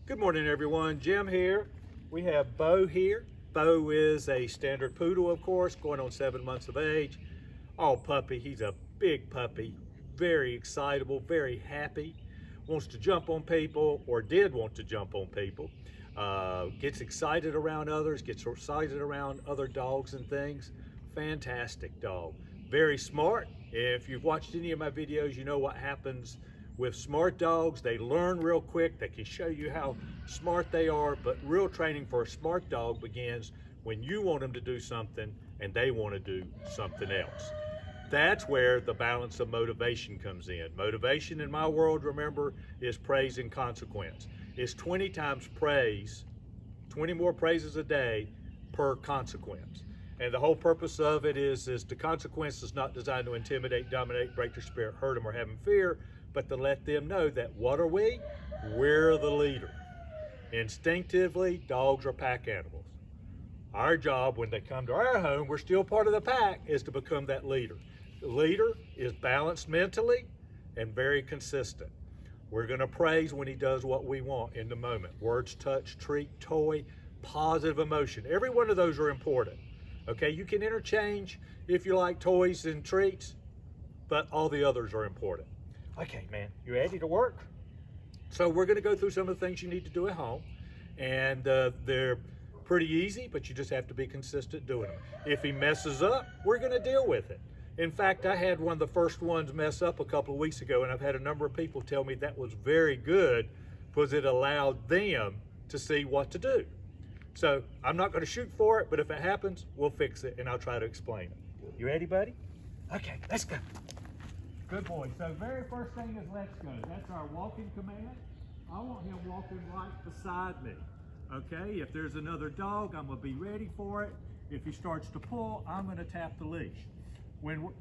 Good morning, everyone. Jim here. We have Beau here. Beau is a standard poodle, of course, going on 7 months of age. All puppy. He's a big puppy, very excitable, very happy, wants to jump on people, or did want to jump on people, gets excited around others, gets excited around other dogs and things. Fantastic dog. Very smart. If you've watched any of my videos, you know what happens with smart dogs. They learn real quick. They can show you how smart they are, but real training for a smart dog begins when you want them to do something and they want to do something else. That's where the balance of motivation comes in. Motivation in my world, remember, is praise and consequence. It's 20 times praise, 20 more praises a day per consequence. And the whole purpose of it is the consequence is not designed to intimidate, dominate, break their spirit, hurt them, or have them fear, but to let them know that what are we? We're the leader. Instinctively, dogs are pack animals. Our job when they come to our home, we're still part of the pack, is to become that leader. The leader is balanced mentally and very consistent. We're going to praise when he does what we want in the moment. Words, touch, treat, toy, positive emotion. Every one of those are important. Okay, you can interchange if you like toys and treats, but all the others are important. Okay, man, you ready to work? So we're going to go through some of the things you need to do at home, and they're pretty easy, but you just have to be consistent doing them. If he messes up, we're going to deal with it. In fact, I had one of the first ones mess up a couple of weeks ago, and I've had a number of people tell me that was very good because it allowed them to see what to do. So I'm not going to shoot for it, but if it happens, we'll fix it, and I'll try to explain it. You ready, buddy? Okay, let's go. Good boy. So very first thing is let's go. That's our walking command. I want him walking right beside me. Okay, if there's another dog, I'm going to be ready for it. If he starts to pull, I'm going to tap the leash.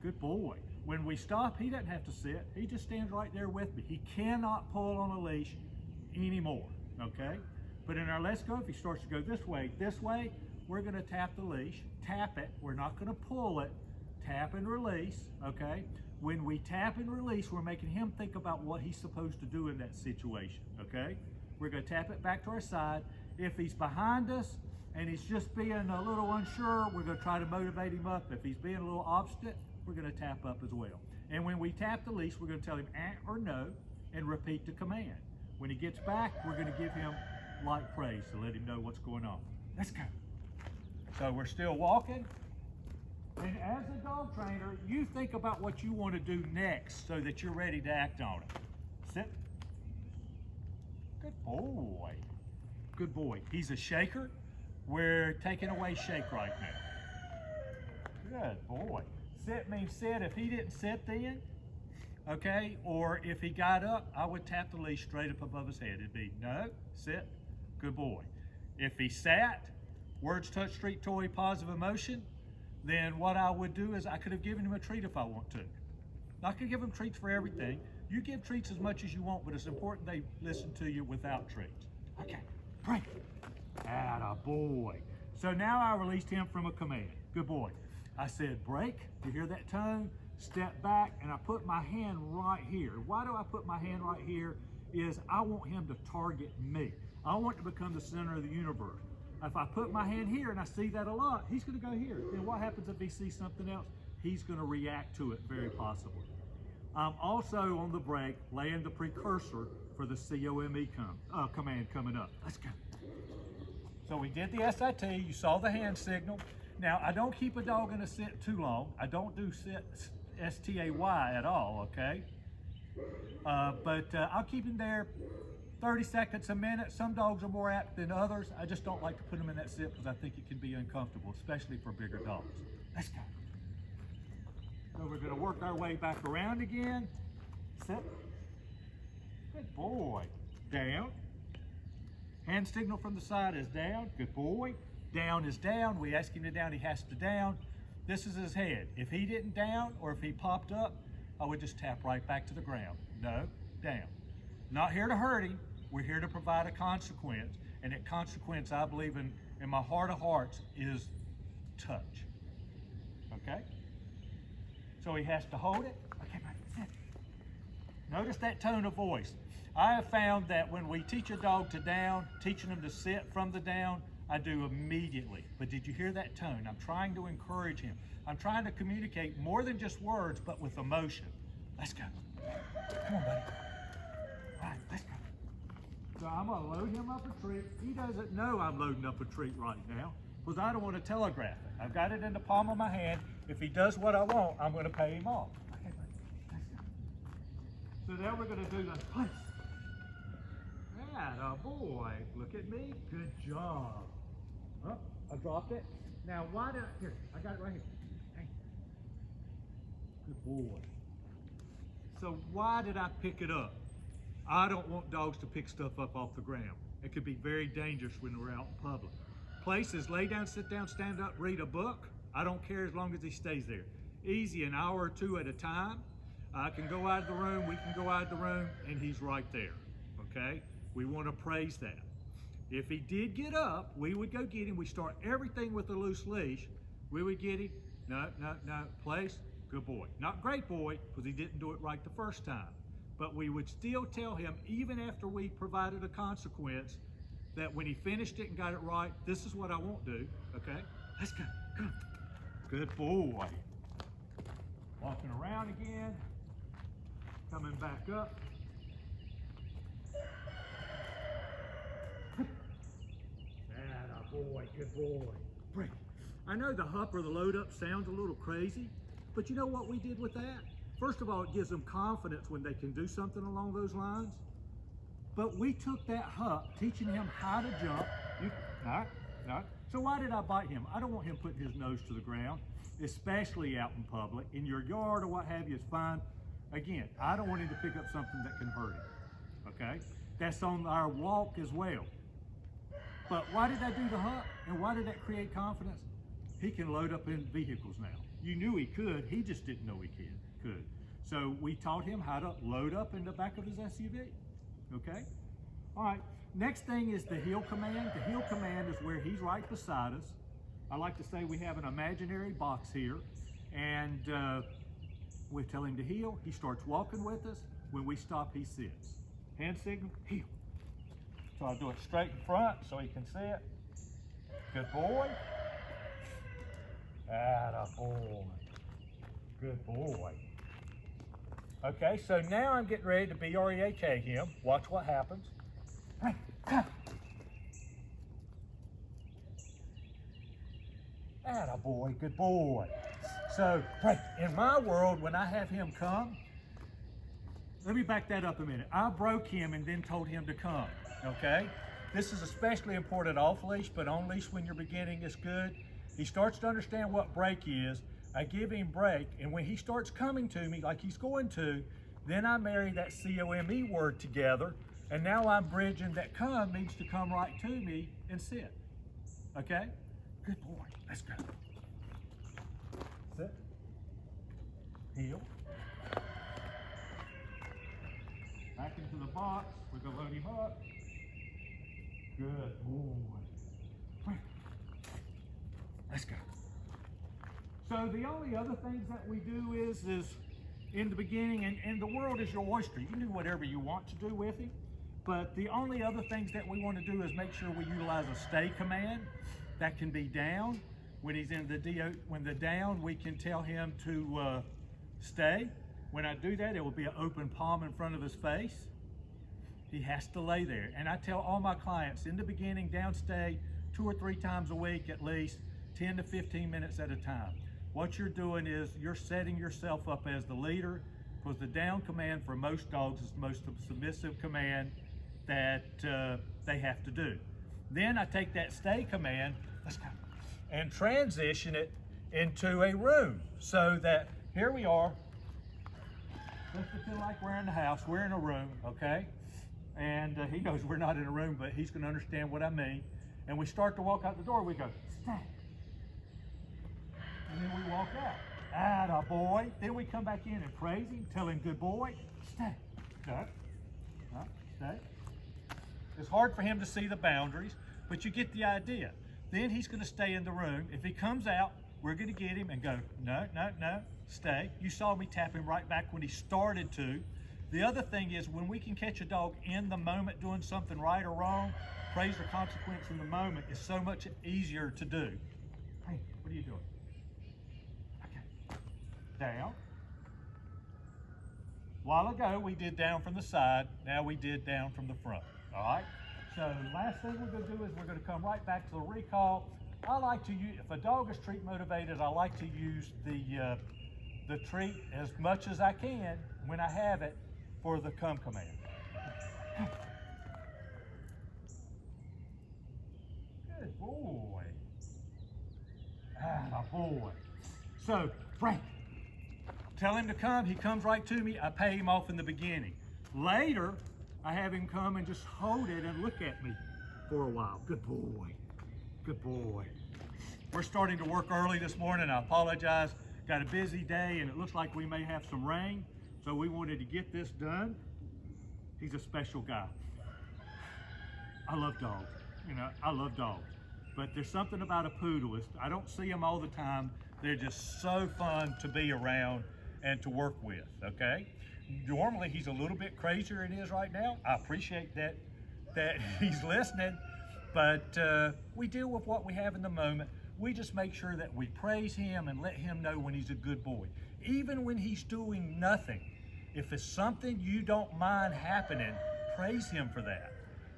Good boy. When we stop, he doesn't have to sit. He just stands right there with me. He cannot pull on a leash anymore, okay? But in our let's go, if he starts to go this way, we're going to tap the leash, tap it. We're not going to pull it. Tap and release, okay? When we tap and release, we're making him think about what he's supposed to do in that situation, okay? We're going to tap it back to our side. If he's behind us and he's just being a little unsure, we're going to try to motivate him up. If he's being a little obstinate, we're going to tap up as well. And when we tap the leash, we're going to tell him or no and repeat the command. When he gets back, we're going to give him light praise to let him know what's going on. Let's go. So we're still walking. And as a dog trainer, you think about what you want to do next so that you're ready to act on it. Sit. Good boy. Good boy. He's a shaker. We're taking away shake right now. Good boy. Sit means sit. If he didn't sit then, okay, or if he got up, I would tap the leash straight up above his head. It'd be no, sit, good boy. If he sat, words, touch, treat, toy, positive emotion, then what I would do is I could have given him a treat if I want to. I could give him treats for everything. You give treats as much as you want, but it's important they listen to you without treats. Okay, break. Atta boy. So now I released him from a command. Good boy. I said break. You hear that tone? Step back, and I put my hand right here. Why do I put my hand right here? Is I want him to target me. I want to become the center of the universe. If I put my hand here and I see that a lot, he's going to go here. Then what happens if he sees something else? He's going to react to it very possibly. I'm also on the break laying the precursor for the COME command coming up. Let's go. So we did the SIT. You saw the hand signal. Now, I don't keep a dog in a sit too long. I don't do sit S-T-A-Y at all, okay? But I'll keep him there 30 seconds, a minute. Some dogs are more apt than others. I just don't like to put them in that sit because I think it can be uncomfortable, especially for bigger dogs. Let's go. So we're going to work our way back around again. Sit. Good boy. Down. Hand signal from the side is down. Good boy. Down is down. We ask him to down, he has to down. This is his head. If he didn't down or if he popped up, I would just tap right back to the ground. No, down. Not here to hurt him. We're here to provide a consequence. And that consequence, I believe in my heart of hearts, is touch. Okay? So he has to hold it. Okay, buddy, sit. Notice that tone of voice. I have found that when we teach a dog to down, teaching them to sit from the down, I do immediately. But did you hear that tone? I'm trying to encourage him. I'm trying to communicate more than just words, but with emotion. Let's go. Come on, buddy. All right, let's go. So I'm gonna load him up a treat. He doesn't know I'm loading up a treat right now because I don't want to telegraph it. I've got it in the palm of my hand. If he does what I want, I'm gonna pay him off. Okay, buddy, let's go. So now we're gonna do the place. Atta boy, look at me, good job. Oh, I dropped it. Now why did here, I got it right here. Hey. Good boy. So why did I pick it up? I don't want dogs to pick stuff up off the ground. It could be very dangerous when we're out in public. Places, lay down, sit down, stand up, read a book. I don't care as long as he stays there. Easy, an hour or two at a time. I can go out of the room, we can go out of the room, and he's right there, okay? We want to praise that. If he did get up, we would go get him. We start everything with a loose leash. We would get him, no, place, good boy. Not great boy, because he didn't do it right the first time. But we would still tell him, even after we provided a consequence, that when he finished it and got it right, this is what I won't do, okay? Let's go, come on. Good boy. Walking around again, coming back up. Boy, good boy. Break. I know the hup or the load up sounds a little crazy, but you know what we did with that? First of all, it gives them confidence when they can do something along those lines. But we took that hup, teaching him how to jump. No. So why did I bite him? I don't want him putting his nose to the ground, especially out in public. In your yard or what have you is fine. Again, I don't want him to pick up something that can hurt him, okay? That's on our walk as well. But why did I do the hup? And why did that create confidence? He can load up in vehicles now. You knew he could, he just didn't know he could. So we taught him how to load up in the back of his SUV, okay? All right, next thing is the heel command. The heel command is where he's right beside us. I like to say we have an imaginary box here, and we tell him to heel. He starts walking with us. When we stop, he sits. Hand signal, heel. So I'll do it straight in front so he can see it. Good boy. Atta boy. Good boy. Okay, so now I'm getting ready to B-R-E-A-K him. Watch what happens. Hey, come. Atta boy, good boy. So, in my world, when I have him come, let me back that up a minute. I broke him and then told him to come. Okay, this is especially important off leash, but on leash when you're beginning is good. He starts to understand what break is. I give him break, and when he starts coming to me like he's going to, then I marry that C-O-M-E word together, and now I'm bridging that come means to come right to me and sit. Okay, good boy, let's go. Sit, heel. Back into the box, we're gonna load him up. Good boy. Let's go. So the only other things that we do is in the beginning, and the world is your oyster. You can do whatever you want to do with him, but the only other things that we want to do is make sure we utilize a stay command. That can be down. When he's in the down, we can tell him to stay. When I do that, it will be an open palm in front of his face. He has to lay there. And I tell all my clients in the beginning, down stay 2 or 3 times a week at least, 10 to 15 minutes at a time. What you're doing is you're setting yourself up as the leader, because the down command for most dogs is the most submissive command that they have to do. Then I take that stay command, let's go, and transition it into a room so that here we are. Let's pretend like we're in the house, we're in a room, okay? And he knows we're not in a room, but he's gonna understand what I mean. And we start to walk out the door, we go, stay. And then we walk out. Atta boy. Then we come back in and praise him, tell him good boy, stay. No, stay. It's hard for him to see the boundaries, but you get the idea. Then he's gonna stay in the room. If he comes out, we're gonna get him and go, no, stay. You saw me tap him right back when he started to. The other thing is when we can catch a dog in the moment doing something right or wrong, praise or consequence in the moment is so much easier to do. Hey, what are you doing? Okay, down. A while ago we did down from the side, now we did down from the front, all right? So last thing we're gonna do is we're gonna come right back to the recall. I like to use, if a dog is treat motivated, I like to use the treat as much as I can when I have it for the come command. Good boy. Ah, boy. So, Frank, tell him to come. He comes right to me. I pay him off in the beginning. Later, I have him come and just hold it and look at me for a while. Good boy. Good boy. We're starting to work early this morning. I apologize. Got a busy day and it looks like we may have some rain. So we wanted to get this done. He's a special guy. I love dogs. You know, I love dogs. But there's something about a poodle. I don't see them all the time. They're just so fun to be around and to work with, okay? Normally he's a little bit crazier than he is right now. I appreciate that he's listening, but we deal with what we have in the moment. We just make sure that we praise him and let him know when he's a good boy. Even when he's doing nothing, if it's something you don't mind happening, praise him for that.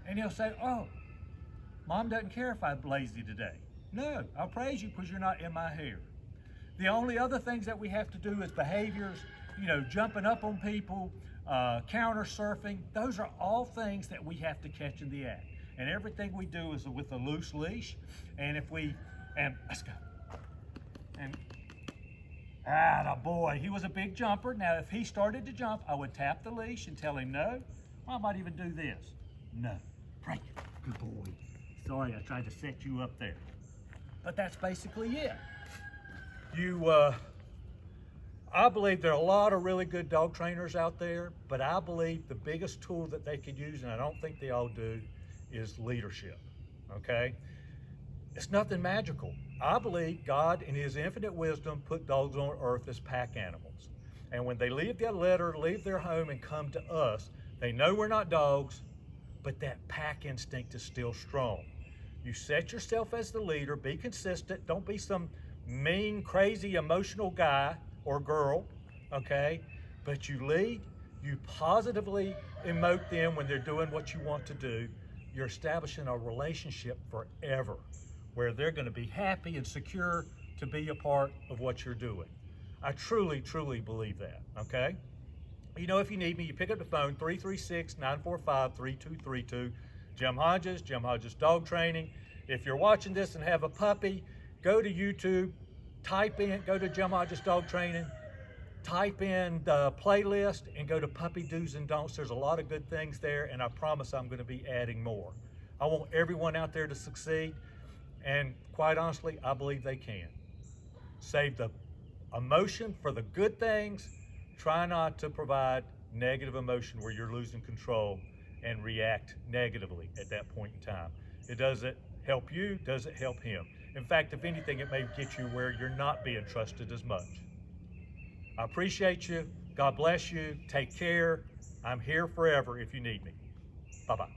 And he'll say, oh, Mom doesn't care if I'm lazy today. No, I'll praise you because you're not in my hair. The only other things that we have to do is behaviors, you know, jumping up on people, counter surfing. Those are all things that we have to catch in the act. And everything we do is with a loose leash. And let's go. And boy, he was a big jumper. Now, if he started to jump, I would tap the leash and tell him no. I might even do this. No, Frank, good boy. Sorry, I tried to set you up there. But that's basically it. I believe there are a lot of really good dog trainers out there, but I believe the biggest tool that they could use, and I don't think they all do, is leadership, okay? It's nothing magical. I believe God in his infinite wisdom put dogs on earth as pack animals. And when they leave their litter, leave their home and come to us, they know we're not dogs, but that pack instinct is still strong. You set yourself as the leader, be consistent, don't be some mean, crazy, emotional guy or girl, okay? But you lead, you positively emote them when they're doing what you want to do. You're establishing a relationship forever where they're gonna be happy and secure to be a part of what you're doing. I truly, truly believe that, okay? You know, if you need me, you pick up the phone, 336-945-3232. Jim Hodges Dog Training. If you're watching this and have a puppy, go to YouTube, go to Jim Hodges Dog Training, type in the playlist and go to Puppy Do's and Don'ts. There's a lot of good things there, and I promise I'm gonna be adding more. I want everyone out there to succeed, and quite honestly, I believe they can. Save the emotion for the good things. Try not to provide negative emotion where you're losing control and react negatively at that point in time. It doesn't help you, doesn't help him. In fact, if anything, it may get you where you're not being trusted as much. I appreciate you. God bless you. Take care. I'm here forever if you need me. Bye-bye.